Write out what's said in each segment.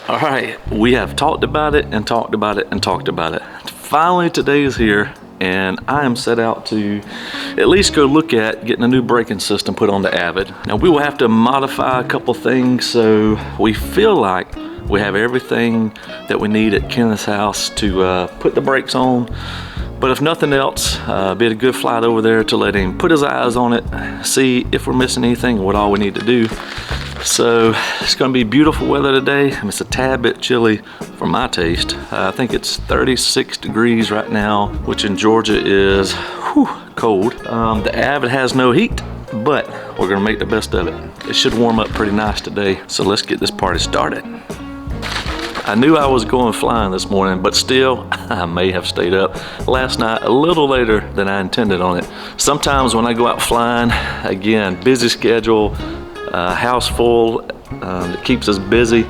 All right, we have talked about it and talked about it and talked about it. Finally, today is here, and I am set out to at least go look at getting a new braking system put on the Avid. Now, we will have to modify a couple things, so we feel like we have everything that we need at Kenneth's house to put the brakes on. But if nothing else, be a good flight over there to let him put his eyes on it, see if we're missing anything, what all we need to do. So it's going to be beautiful weather today. It's a tad bit chilly for my taste. I think it's 36 degrees right now, which in Georgia is cold. The Avid has no heat, but we're going to make the best of it. It should warm up pretty nice today. So let's get this party started. I knew I was going flying this morning, but still, I may have stayed up last night a little later than I intended on it. Sometimes when I go out flying, again, busy schedule, house full, it keeps us busy.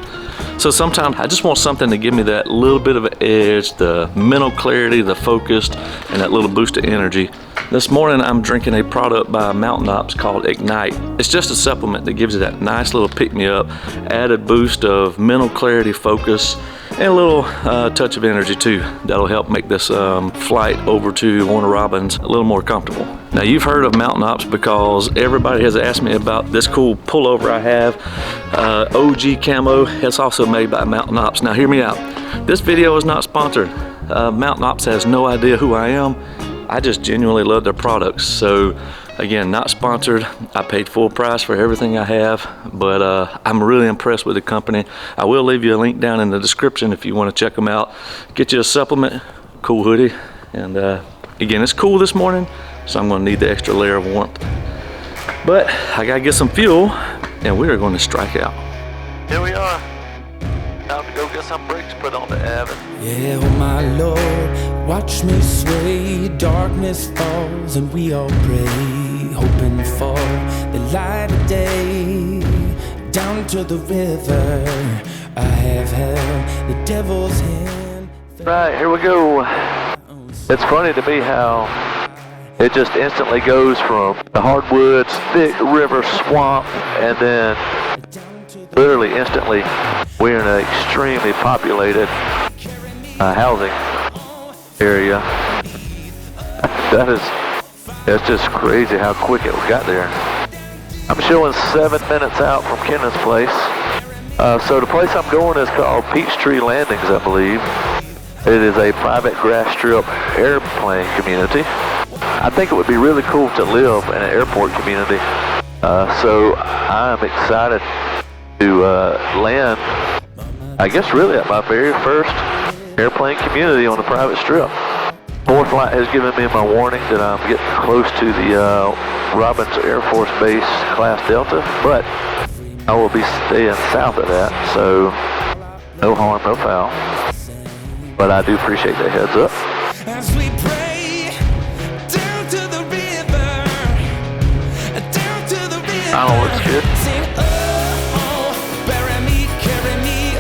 So sometimes I just want something to give me that little bit of an edge, the mental clarity, the focus, and that little boost of energy. This morning I'm drinking a product by Mountain Ops called Ignite. It's just a supplement that gives you that nice little pick-me-up, added boost of mental clarity, focus, and a little touch of energy too. That'll help make this flight over to Warner Robins a little more comfortable. Now, you've heard of Mountain Ops because everybody has asked me about this cool pullover I have, OG Camo. It's also made by Mountain Ops. Now, hear me out. This video is not sponsored. Mountain Ops has no idea who I am. I just genuinely love their products. So again, not sponsored. I paid full price for everything I have, but I'm really impressed with the company. I will leave you a link down in the description if you want to check them out. Get you a supplement, cool hoodie, and again, it's cool this morning, so I'm going to need the extra layer of warmth. But I got to get some fuel, and we are going to strike out. Here we are. Time to go get some brakes put on the Avid. Yeah, oh my Lord, watch me sway. Darkness falls and we all pray, hoping for the light of day. Down to the river, I have held the devil's hand. Right, here we go. It's funny to me how it just instantly goes from the hardwoods, thick river, swamp, and then literally instantly we're in an extremely populated housing area. It's just crazy how quick it got there. I'm showing 7 minutes out from Kenneth's place. So the place I'm going is called Peachtree Landings, I believe. It is a private grass strip airplane community. I think it would be really cool to live in an airport community. So I'm excited to land, I guess really at my very first airplane community on a private strip. Flight has given me my warning that I'm getting close to the Robins Air Force Base Class Delta, but I will be staying south of that, so no harm, no foul. But I do appreciate the heads up. As we pray, down to the river, down to the river. I don't know, looks good. Sing, bury me, carry me,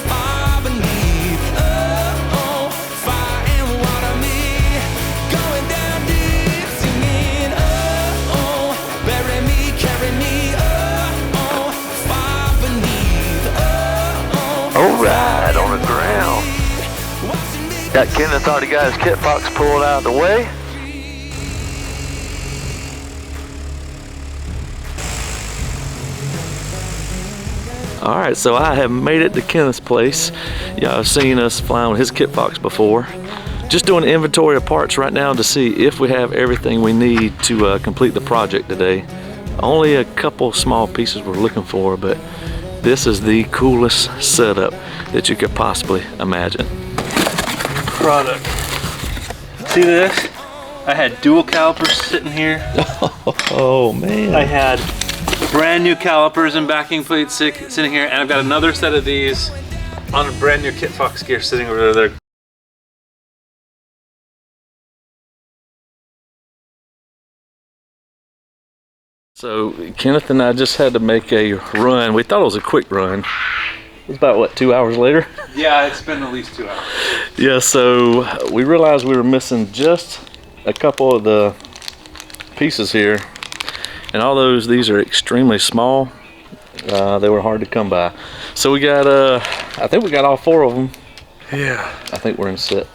far beneath, fire and water me, going down deep, singing, bury me, carry me, far beneath, All right, on the ground. Got Kenneth already got his Kitfox pulled out of the way. All right, so I have made it to Kenneth's place. Y'all have seen us flying with his Kitfox before. Just doing an inventory of parts right now to see if we have everything we need to complete the project today. Only a couple small pieces we're looking for, but this is the coolest setup that you could possibly imagine. Product. See this? I had dual calipers sitting here. Oh man. I had brand new calipers and backing plates sitting here, and I've got another set of these on a brand new Kitfox gear sitting over there. So Kenneth and I just had to make a run. We thought it was a quick run. It was about, what, 2 hours later? Yeah, it's been at least 2 hours. Yeah, so we realized we were missing just a couple of the pieces here. And all these are extremely small. They were hard to come by. So we got, I think we got all 4 of them. Yeah. I think we're in set.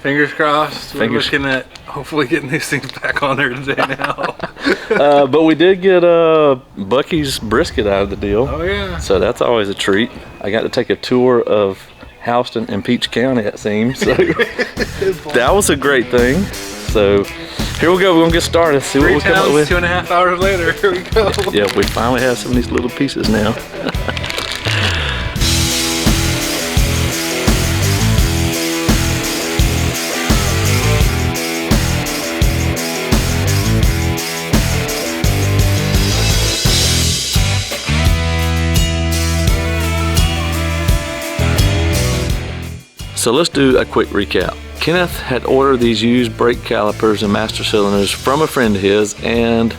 Fingers crossed. We're Fingers- looking at hopefully getting these things back on there today now. But we did get Bucky's brisket out of the deal. Oh yeah. So that's always a treat. I got to take a tour of Houston and Peach County, it seems. So that was a great thing. So here we go. We're gonna get started. See what 3 we come up towns, with. 2.5 hours later. Here we go. Yeah, we finally have some of these little pieces now. So let's do a quick recap. Kenneth had ordered these used brake calipers and master cylinders from a friend of his, and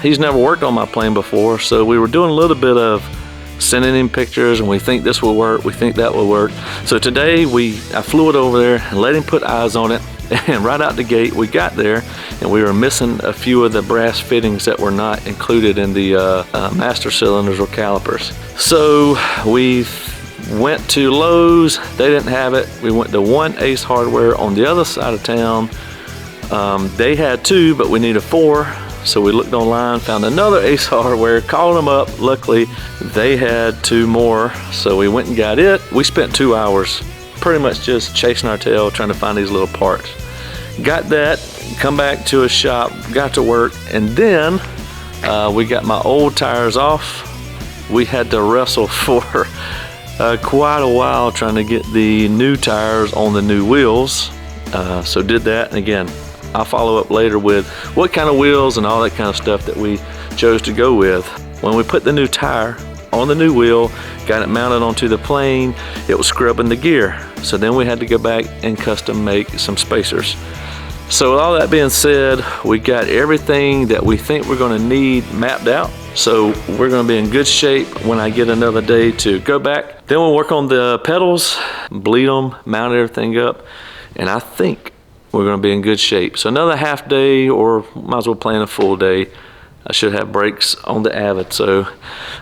he's never worked on my plane before, so we were doing a little bit of sending him pictures, and we think this will work, we think that will work. So today I flew it over there and let him put eyes on it, and right out the gate we got there and we were missing a few of the brass fittings that were not included in the master cylinders or calipers. So we went to Lowe's, they didn't have it. We went to One Ace Hardware on the other side of town. They had 2, but we needed 4. So we looked online, found another Ace Hardware, called them up. Luckily, they had 2 more. So we went and got it. We spent 2 hours pretty much just chasing our tail, trying to find these little parts. Got that, come back to a shop, got to work, and then we got my old tires off. We had to wrestle for quite a while trying to get the new tires on the new wheels. So did that, and again, I'll follow up later with what kind of wheels and all that kind of stuff that we chose to go with. When we put the new tire on the new wheel, got it mounted onto the plane, it was scrubbing the gear. So then we had to go back and custom make some spacers. So with all that being said, we got everything that we think we're gonna need mapped out. So we're gonna be in good shape when I get another day to go back. Then we'll work on the pedals, bleed them, mount everything up, and I think we're gonna be in good shape. So another half day, or might as well plan a full day. I should have brakes on the Avid, so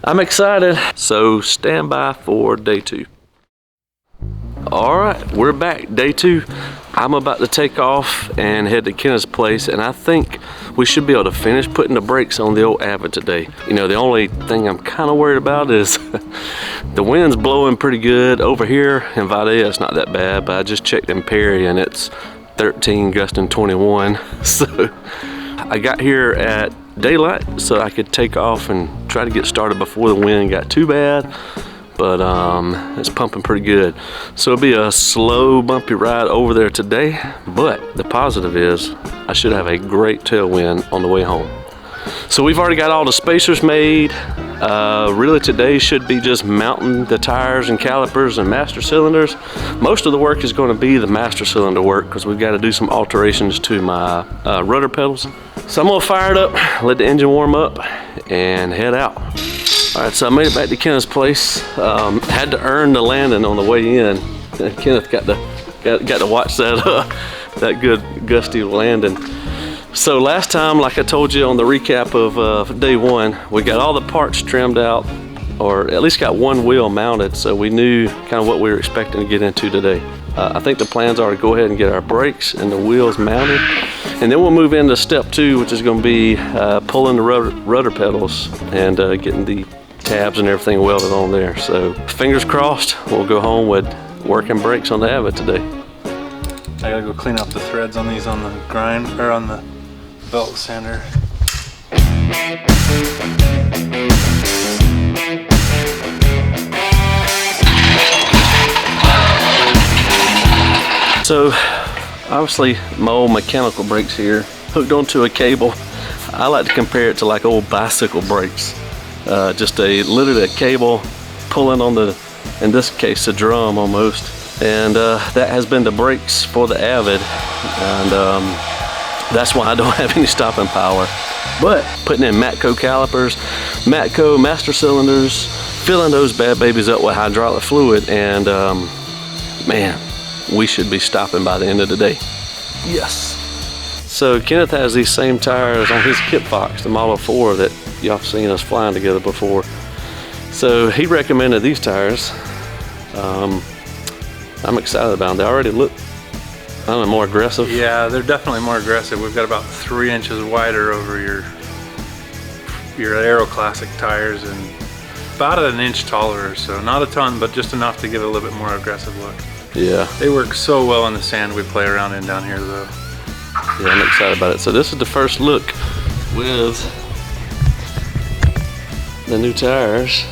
I'm excited. So stand by for day 2. All right, we're back, day 2. I'm about to take off and head to Kenneth's place, and I think we should be able to finish putting the brakes on the old Avid today. You know, the only thing I'm kind of worried about is the wind's blowing pretty good. Over here in Videa, it's not that bad, but I just checked in Perry and it's 13 gusting 21. So I got here at daylight so I could take off and try to get started before the wind got too bad. But it's pumping pretty good. So it'll be a slow, bumpy ride over there today. But the positive is I should have a great tailwind on the way home. So we've already got all the spacers made. Really today should be just mounting the tires and calipers and master cylinders. Most of the work is going to be the master cylinder work because we've got to do some alterations to my rudder pedals. So I'm going to fire it up, let the engine warm up, and head out. All right, so I made it back to Kenneth's place. Had to earn the landing on the way in. Kenneth got to watch that that good gusty landing. So last time, like I told you on the recap of day 1, we got all the parts trimmed out, or at least got one wheel mounted, so we knew kind of what we were expecting to get into today. I think the plans are to go ahead and get our brakes and the wheels mounted, and then we'll move into step 2, which is going to be pulling the rudder pedals and getting the tabs and everything welded on there. So fingers crossed, we'll go home with working brakes on the Avid today. I gotta go clean up the threads on these on the grind, or on the belt sander. So obviously my old mechanical brakes here hooked onto a cable. I like to compare it to like old bicycle brakes. Just literally a cable pulling on the, in this case, a drum almost. And that has been the brakes for the Avid. And that's why I don't have any stopping power. But putting in Matco calipers, Matco master cylinders, filling those bad babies up with hydraulic fluid, and man, we should be stopping by the end of the day. Yes. So Kenneth has these same tires on his Kitfox, the Model 4, that y'all have seen us flying together before. So he recommended these tires. I'm excited about them. They already look, I don't know, more aggressive. Yeah, they're definitely more aggressive. We've got about 3 inches wider over your Aero Classic tires and about 1 inch taller, so not a ton, but just enough to give it a little bit more aggressive look. Yeah. They work so well in the sand we play around in down here though. Yeah, I'm excited about it. So this is the first look with the new tires.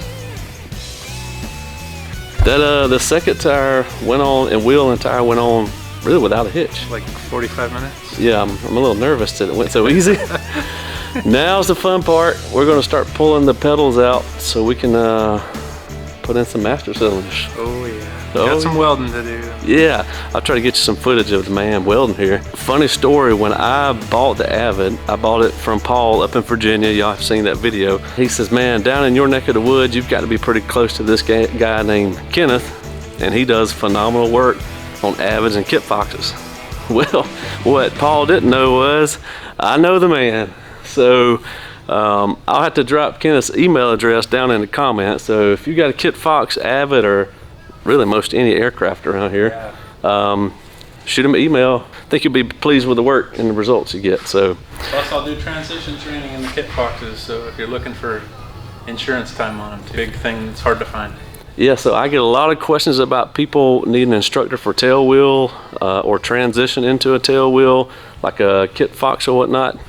That the second tire went on, and wheel and tire went on really without a hitch. Like 45 minutes? Yeah, I'm a little nervous that it went so easy. Now's the fun part. We're gonna start pulling the pedals out so we can put in some master cylinders. Oh yeah. Oh, Got some welding to do. Yeah, I'll try to get you some footage of the man welding here. Funny story, when I bought the Avid, I bought it from Paul up in Virginia. Y'all have seen that video. He says, man, down in your neck of the woods, you've got to be pretty close to this guy named Kenneth, and he does phenomenal work on Avids and Kitfoxes. Well, what Paul didn't know was, I know the man. So I'll have to drop Kenneth's email address down in the comments. So if you got a Kitfox, Avid, or really most any aircraft around here, shoot him an email. I think you'll be pleased with the work and the results you get. So Plus I'll do transition training in the Kitfoxes, so if you're looking for insurance time on them, big thing, it's hard to find. yeah, so I get a lot of questions about people needing an instructor for tail wheel or transition into a tail wheel, like a Kitfox or whatnot.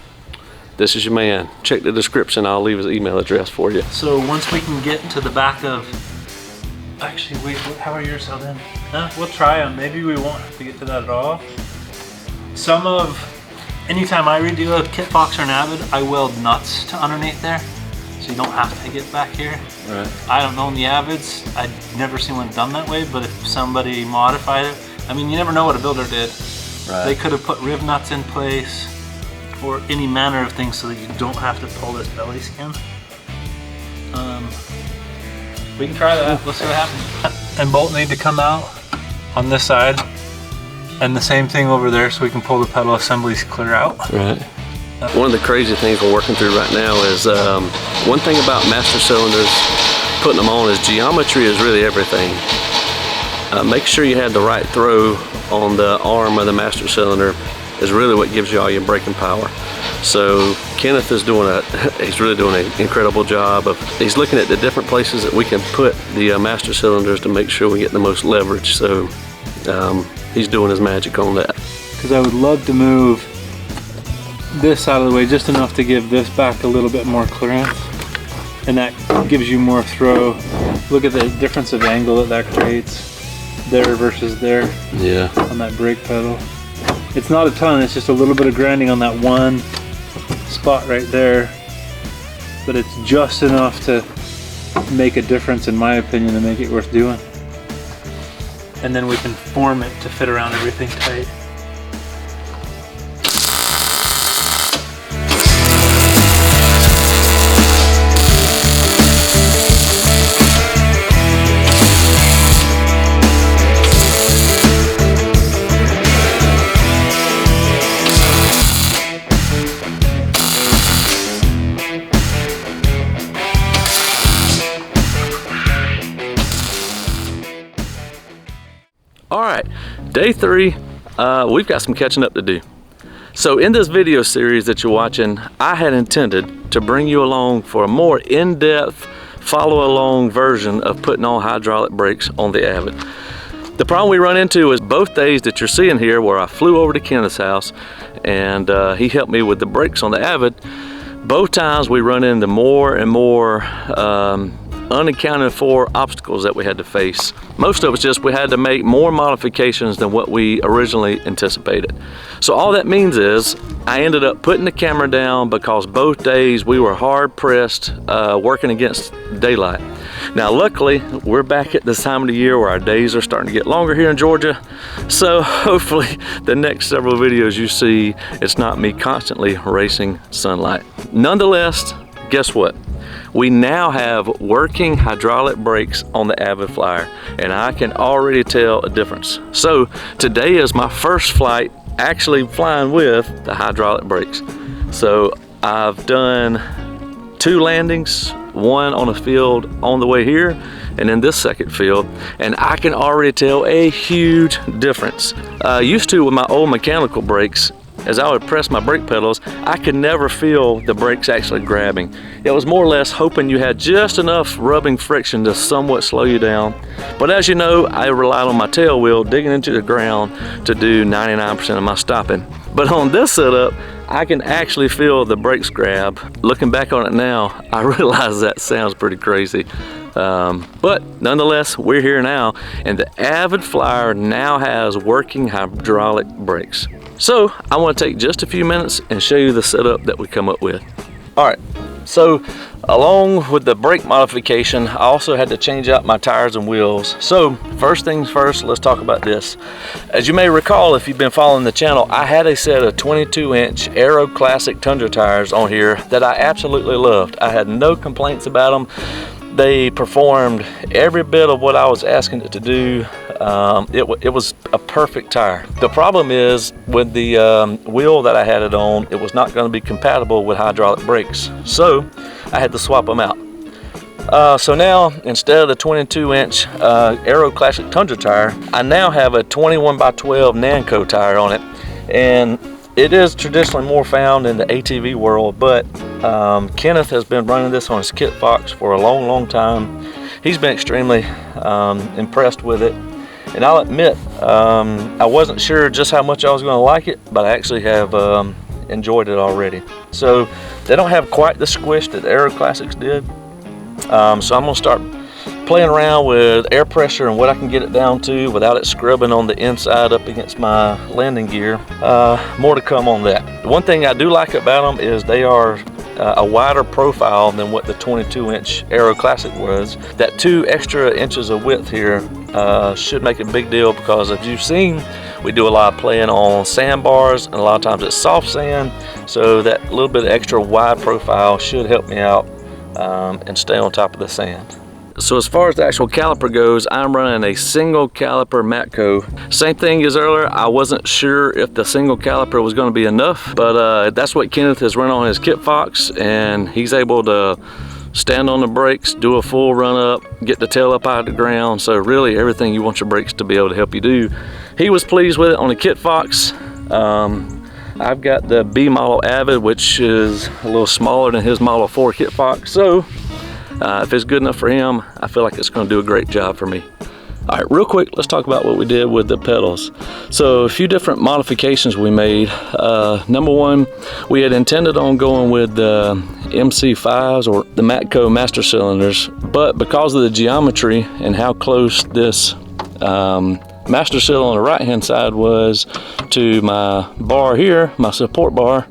This is your man. Check the description. I'll leave his email address for you. So once we can get to the back of, actually wait, how are yours held in? We'll try them. Maybe we won't have to get to that at all. Anytime I redo a Kitfox or an Avid, I weld nuts to underneath there, so you don't have to get back here. Right. I don't know in the Avids, I'd never seen one done that way, but if somebody modified it, I mean, you never know what a builder did. Right. They could have put rib nuts in place or any manner of things so that you don't have to pull this belly skin. We can try that, let's see what happens. And bolt need to come out on this side, and the same thing over there so we can pull the pedal assemblies clear out. Right. One of the crazy things we're working through right now is, one thing about master cylinders, putting them on, is geometry is really everything. Make sure you have the right throw on the arm of the master cylinder is really what gives you all your braking power. So Kenneth is he's really doing an incredible job he's looking at the different places that we can put the master cylinders to make sure we get the most leverage. So he's doing his magic on that. Because I would love to move this out of the way just enough to give this back a little bit more clearance, and that gives you more throw. Look at the difference of angle that creates there versus there. Yeah. On that brake pedal. It's not a ton, it's just a little bit of grinding on that one spot right there, but it's just enough to make a difference, in my opinion, to make it worth doing. And then we can form it to fit around everything tight. All right, day 3, we've got some catching up to do. So in this video series that you're watching, I had intended to bring you along for a more in-depth, follow-along version of putting on hydraulic brakes on the Avid. The problem we run into is both days that you're seeing here where I flew over to Kenneth's house and he helped me with the brakes on the Avid. Both times we run into more and more unaccounted for obstacles that we had to face. Most of it's just we had to make more modifications than what we originally anticipated. So all that means is I ended up putting the camera down because both days we were hard pressed working against daylight. Now luckily we're back at this time of the year where our days are starting to get longer here in Georgia, so hopefully the next several videos you see, it's not me constantly racing sunlight. Nonetheless, guess what? We now have working hydraulic brakes on the Avid Flyer, and I can already tell a difference. So today is my first flight actually flying with the hydraulic brakes. So I've done 2 landings, one on a field on the way here, and then this second field, and I can already tell a huge difference. Used to with my old mechanical brakes, as I would press my brake pedals, I could never feel the brakes actually grabbing. It was more or less hoping you had just enough rubbing friction to somewhat slow you down. But as you know, I relied on my tail wheel digging into the ground to do 99% of my stopping. But on this setup, I can actually feel the brakes grab. Looking back on it now, I realize that sounds pretty crazy. But nonetheless, we're here now, and the Avid Flyer now has working hydraulic brakes. So I want to take just a few minutes and show you the setup that we come up with. All right, so along with the brake modification, I also had to change out my tires and wheels. So first things first, let's talk about this. As you may recall, if you've been following the channel, I had a set of 22-inch Aero Classic Tundra tires on here that I absolutely loved. I had no complaints about them. They performed every bit of what I was asking it to do. It was a perfect tire. The problem is with the wheel that I had it on, it was not going to be compatible with hydraulic brakes. So I had to swap them out. So now, instead of the 22-inch Aero Classic Tundra tire, I now have a 21x12 Nanco tire on it. And it is traditionally more found in the ATV world, but Kenneth has been running this on his Kitfox for a long time. He's been extremely impressed with it. And I'll admit, I wasn't sure just how much I was going to like it, but I actually have enjoyed it already. So they don't have quite the squish that the Aero Classics did. So I'm going to start playing around with air pressure and what I can get it down to without it scrubbing on the inside up against my landing gear. More to come on that. The one thing I do like about them is they are a wider profile than what the 22-inch Aero Classic was. That 2 extra inches of width here should make a big deal, because as you've seen, we do a lot of playing on sandbars, and a lot of times it's soft sand, so that little bit of extra wide profile should help me out and stay on top of the sand. So as far as the actual caliper goes, I'm running a single caliper Matco. Same thing as earlier, I wasn't sure if the single caliper was going to be enough, but that's what Kenneth has run on his Kitfox, and he's able to stand on the brakes, do a full run up, get the tail up out of the ground. So really everything you want your brakes to be able to help you do. He was pleased with it on the Kitfox. I've got the B model Avid, which is a little smaller than his Model 4 Kitfox. So if it's good enough for him, I feel like it's going to do a great job for me. All right, real quick, let's talk about what we did with the pedals. So a few different modifications we made. Number one, we had intended on going with the MC5s or the Matco master cylinders, but because of the geometry and how close this master cylinder on the right hand side was to my bar here, my support bar,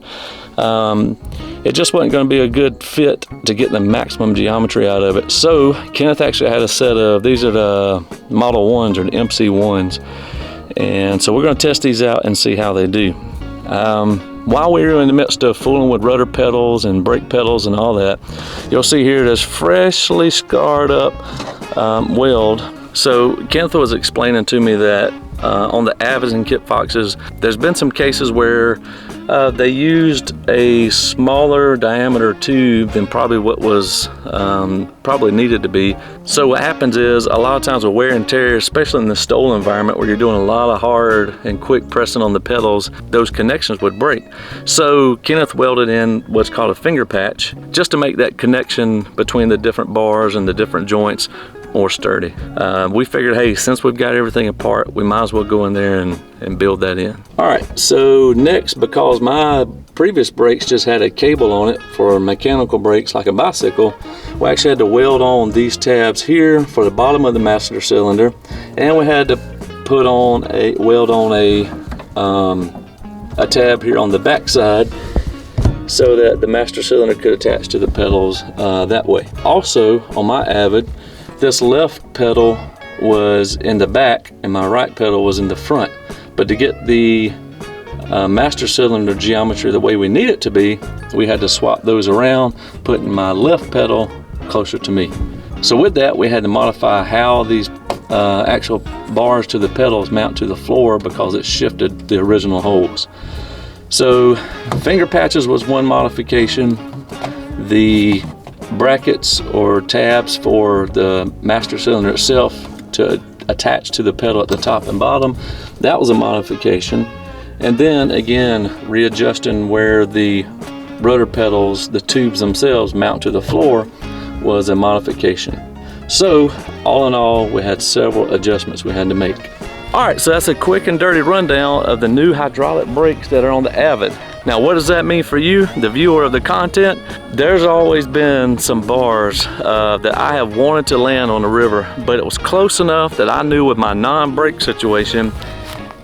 it just wasn't going to be a good fit to get the maximum geometry out of it. So Kenneth actually had a set of, these are the Model 1s or the MC1s, and so we're going to test these out and see how they do. While we were in the midst of fooling with rudder pedals and brake pedals and all that, you'll see here this freshly scarred up weld. So Kenneth was explaining to me that on the Avids and Kitfoxes, there's been some cases where they used a smaller diameter tube than probably what was probably needed to be. So what happens is a lot of times with wear and tear, especially in the stole environment where you're doing a lot of hard and quick pressing on the pedals, those connections would break. So Kenneth welded in what's called a finger patch just to make that connection between the different bars and the different joints more sturdy. We figured, hey, since we've got everything apart, we might as well go in there and build that in. All right, so next, because my previous brakes just had a cable on it for mechanical brakes like a bicycle, we actually had to weld on these tabs here for the bottom of the master cylinder, and we had to put on weld on a tab here on the back side so that the master cylinder could attach to the pedals that way. Also, on my Avid, this left pedal was in the back and my right pedal was in the front. But to get the master cylinder geometry the way we need it to be, we had to swap those around, putting my left pedal closer to me. So with that, we had to modify how these actual bars to the pedals mount to the floor because it shifted the original holes. So finger patches was one modification. The brackets or tabs for the master cylinder itself to attach to the pedal at the top and bottom. That was a modification. And then again, readjusting where the rotor pedals, the tubes themselves, mount to the floor was a modification. So all in all, we had several adjustments we had to make. All right, so that's a quick and dirty rundown of the new hydraulic brakes that are on the Avid. Now, what does that mean for you, the viewer of the content? There's always been some bars that I have wanted to land on the river, but it was close enough that I knew with my non-brake situation,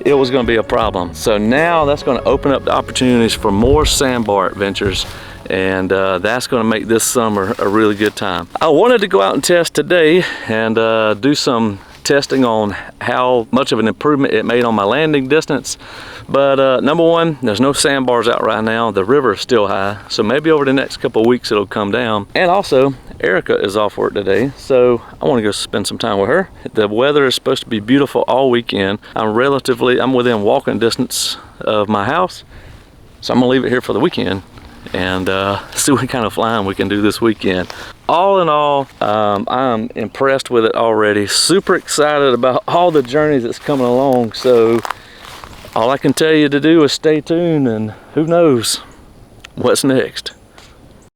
it was gonna be a problem. So now that's gonna open up the opportunities for more sandbar adventures, and that's gonna make this summer a really good time. I wanted to go out and test today and do some testing on how much of an improvement it made on my landing distance. But number one, there's no sandbars out right now. The river is still high, so maybe over the next couple of weeks it'll come down. And also, Erica is off work today, so I want to go spend some time with her. The weather is supposed to be beautiful all weekend. I'm within walking distance of my house, so I'm gonna leave it here for the weekend and see what kind of flying we can do this weekend. All in all, I'm impressed with it already. Super excited about all the journeys that's coming along. So all I can tell you to do is stay tuned, and who knows what's next.